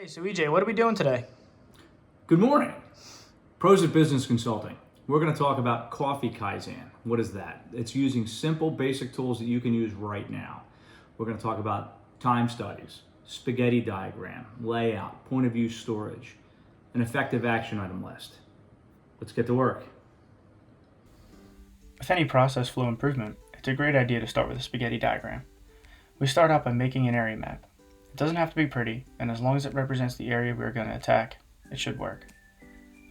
Hey, so EJ, what are we doing today? Good morning. Prosit Business Consulting. We're going to talk about coffee Kaizen. What is that? It's using simple, basic tools that you can use right now. We're going to talk about time studies, spaghetti diagram, layout, point of view storage, an effective action item list. Let's get to work. With any process flow improvement, it's a great idea to start with a spaghetti diagram. We start out by making an area map. It doesn't have to be pretty, and as long as it represents the area we're going to attack, it should work.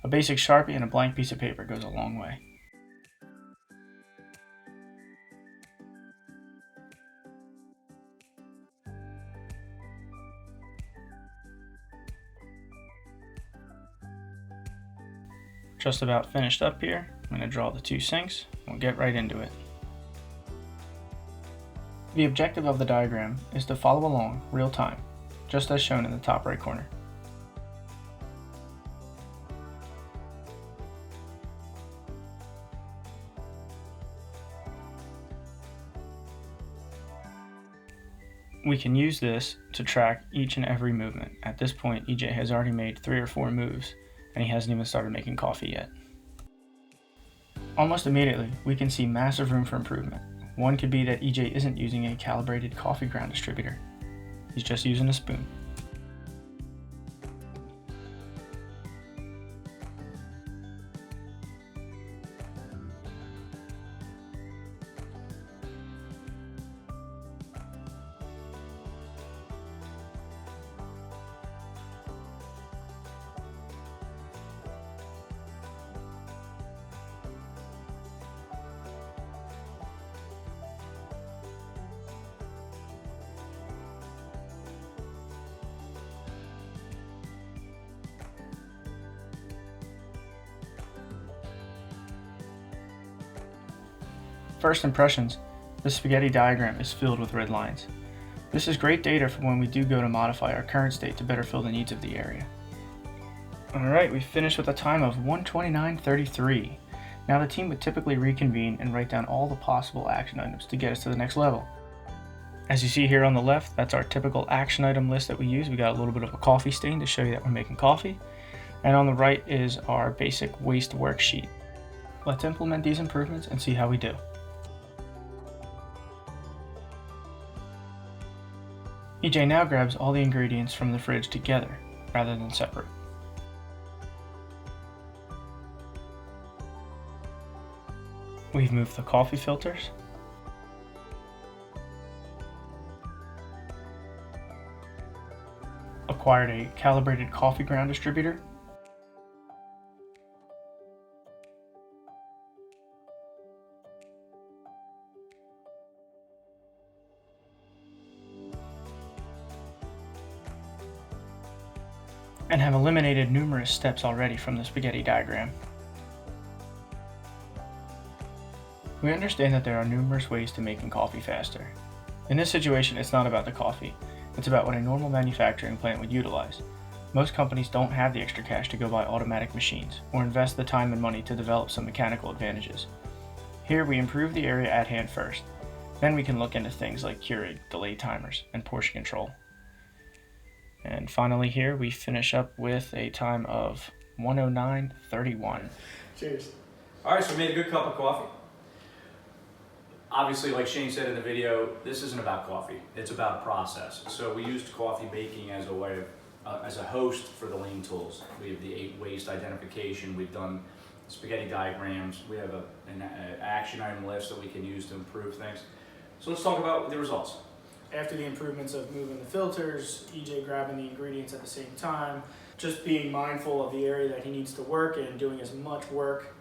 A basic Sharpie and a blank piece of paper goes a long way. Just about finished up here. I'm going to draw the two sinks, and we'll get right into it. The objective of the diagram is to follow along real time, just as shown in the top right corner. We can use this to track each and every movement. At this point, EJ has already made 3 or 4 moves, and he hasn't even started making coffee yet. Almost immediately, we can see massive room for improvement. One could be that EJ isn't using a calibrated coffee ground distributor. He's just using a spoon. First impressions, this spaghetti diagram is filled with red lines. This is great data for when we do go to modify our current state to better fill the needs of the area. Alright, we finished with a time of 129.33. Now the team would typically reconvene and write down all the possible action items to get us to the next level. As you see here on the left, that's our typical action item list that we use. We got a little bit of a coffee stain to show you that we're making coffee. And on the right is our basic waste worksheet. Let's implement these improvements and see how we do. EJ now grabs all the ingredients from the fridge together, rather than separate. We've moved the coffee filters, acquired a calibrated coffee ground distributor, and have eliminated numerous steps already from the spaghetti diagram. We understand that there are numerous ways to making coffee faster. In this situation, it's not about the coffee, it's about what a normal manufacturing plant would utilize. Most companies don't have the extra cash to go buy automatic machines, or invest the time and money to develop some mechanical advantages. Here we improve the area at hand first, then we can look into things like Keurig, delay timers, and portion control. And finally here, we finish up with a time of 109.31. Cheers. All right, so we made a good cup of coffee. Obviously, like Shane said in the video, this isn't about coffee. It's about process. So we used coffee baking as a way of, as a host for the lean tools. We have the 8 waste identification. We've done spaghetti diagrams. We have an action item list that we can use to improve things. So let's talk about the results. After the improvements of moving the filters, EJ grabbing the ingredients at the same time, just being mindful of the area that he needs to work in, doing as much work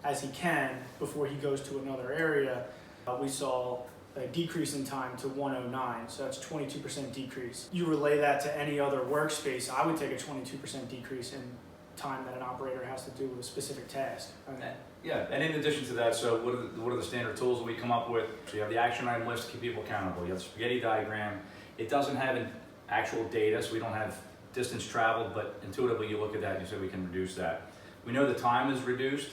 as he can before he goes to another area, we saw a decrease in time to 109, so that's a 22% decrease. You relay that to any other workspace, I would take a 22% decrease in time that an operator has to do with a specific task. Yeah, and in addition to that, so what are the standard tools that we come up with? So you have the action item list to keep people accountable. You have the spaghetti diagram. It doesn't have an actual data, so we don't have distance traveled, but intuitively you look at that and you say we can reduce that. We know the time is reduced.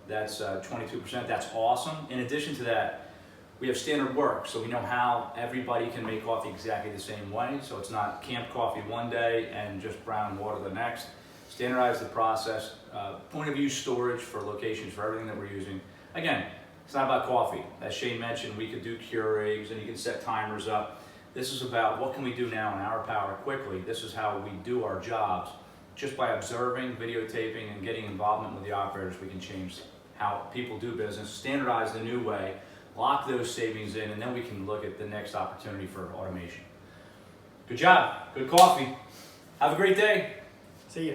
That's 22%. That's awesome. In addition to that, We have standard work, so we know how everybody can make coffee exactly the same way. So it's not camp coffee one day and just brown water the next. Standardize the process, point of use storage for locations for everything that we're using. Again, it's not about coffee. As Shane mentioned, we could do Keurigs and you can set timers up. This is about what can we do now in our power quickly. This is how we do our jobs. Just by observing, videotaping, and getting involvement with the operators, we can change how people do business, standardize the new way, lock those savings in, and then we can look at the next opportunity for automation. Good job, good coffee. Have a great day. See ya.